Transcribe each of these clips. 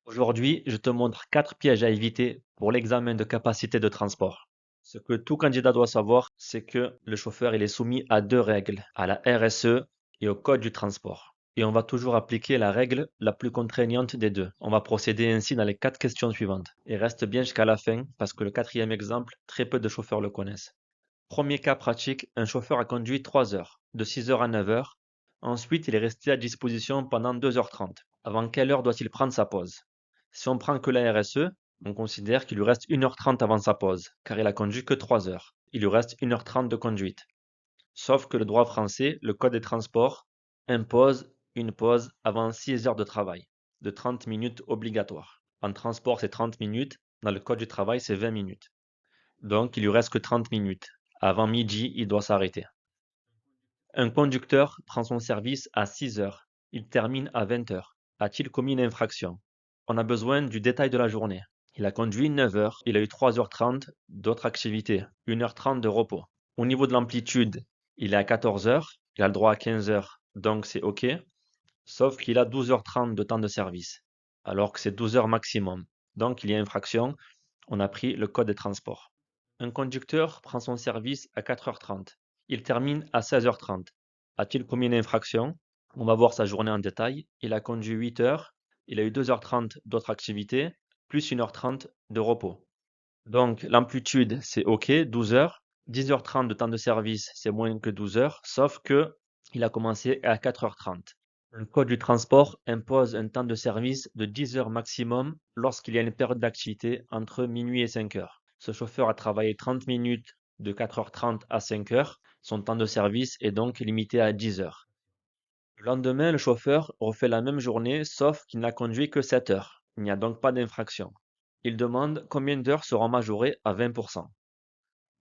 Aujourd'hui, je te montre 4 pièges à éviter pour l'examen de capacité de transport. Ce que tout candidat doit savoir, c'est que le chauffeur il est soumis à deux règles, à la RSE et au code du transport. Et on va toujours appliquer la règle la plus contraignante des deux. On va procéder ainsi dans les 4 questions suivantes. Et reste bien jusqu'à la fin parce que le quatrième exemple, très peu de chauffeurs le connaissent. Premier cas pratique, un chauffeur a conduit 3 heures, de 6 heures à 9 heures. Ensuite, il est resté à disposition pendant 2h30. Avant quelle heure doit-il prendre sa pause? Si on prend que la RSE, on considère qu'il lui reste 1h30 avant sa pause, car il a conduit que 3 heures. Il lui reste 1h30 de conduite. Sauf que le droit français, le code des transports, impose une pause avant 6 heures de travail, de 30 minutes obligatoire. En transport, c'est 30 minutes. Dans le code du travail, c'est 20 minutes. Donc, il lui reste que 30 minutes. Avant midi, il doit s'arrêter. Un conducteur prend son service à 6 heures. Il termine à 20 heures. A-t-il commis une infraction? On a besoin du détail de la journée. Il a conduit 9 heures. Il a eu 3h30 d'autres activités. 1h30 de repos. Au niveau de l'amplitude, il est à 14 heures. Il a le droit à 15 heures. Donc c'est OK. Sauf qu'il a 12h30 de temps de service. Alors que c'est 12 heures maximum. Donc il y a infraction. On a pris le code des transports. Un conducteur prend son service à 4h30. Il termine à 16h30. A-t-il commis une infraction? On va voir sa journée en détail. Il a conduit 8 heures. Il a eu 2h30 d'autres activités, plus 1h30 de repos. Donc l'amplitude, c'est OK, 12 heures. 10h30 de temps de service, c'est moins que 12 heures, sauf que il a commencé à 4h30. Le code du transport impose un temps de service de 10 heures maximum lorsqu'il y a une période d'activité entre minuit et 5 heures. Ce chauffeur a travaillé 30 minutes de 4h30 à 5 heures. Son temps de service est donc limité à 10 heures. Le lendemain, le chauffeur refait la même journée, sauf qu'il n'a conduit que 7 heures. Il n'y a donc pas d'infraction. Il demande combien d'heures seront majorées à 20%.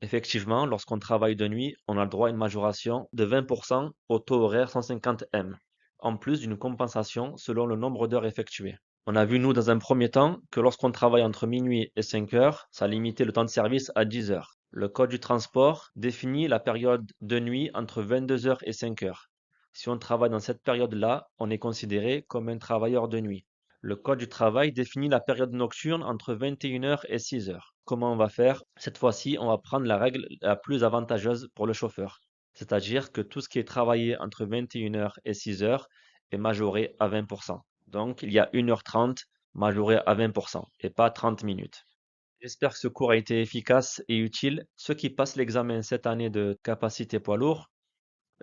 Effectivement, lorsqu'on travaille de nuit, on a le droit à une majoration de 20% au taux horaire 150 M, en plus d'une compensation selon le nombre d'heures effectuées. On a vu, nous, dans un premier temps, que lorsqu'on travaille entre minuit et 5 heures, ça limitait le temps de service à 10 heures. Le code du transport définit la période de nuit entre 22 heures et 5 heures. Si on travaille dans cette période-là, on est considéré comme un travailleur de nuit. Le code du travail définit la période nocturne entre 21 heures et 6 heures. Comment on va faire? Cette fois-ci, on va prendre la règle la plus avantageuse pour le chauffeur. C'est-à-dire que tout ce qui est travaillé entre 21 heures et 6 heures est majoré à 20%. Donc, il y a 1h30 majoré à 20% et pas 30 minutes. J'espère que ce cours a été efficace et utile. Ceux qui passent l'examen cette année de capacité poids lourd,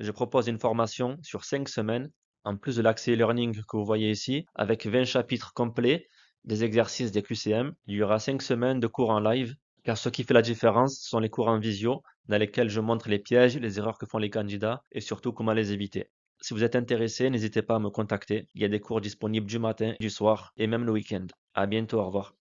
je propose une formation sur 5 semaines, en plus de l'accès e-learning que vous voyez ici, avec 20 chapitres complets, des exercices des QCM. Il y aura 5 semaines de cours en live, car ce qui fait la différence ce sont les cours en visio, dans lesquels je montre les pièges, les erreurs que font les candidats et surtout comment les éviter. Si vous êtes intéressé, n'hésitez pas à me contacter. Il y a des cours disponibles du matin, du soir et même le week-end. À bientôt, au revoir.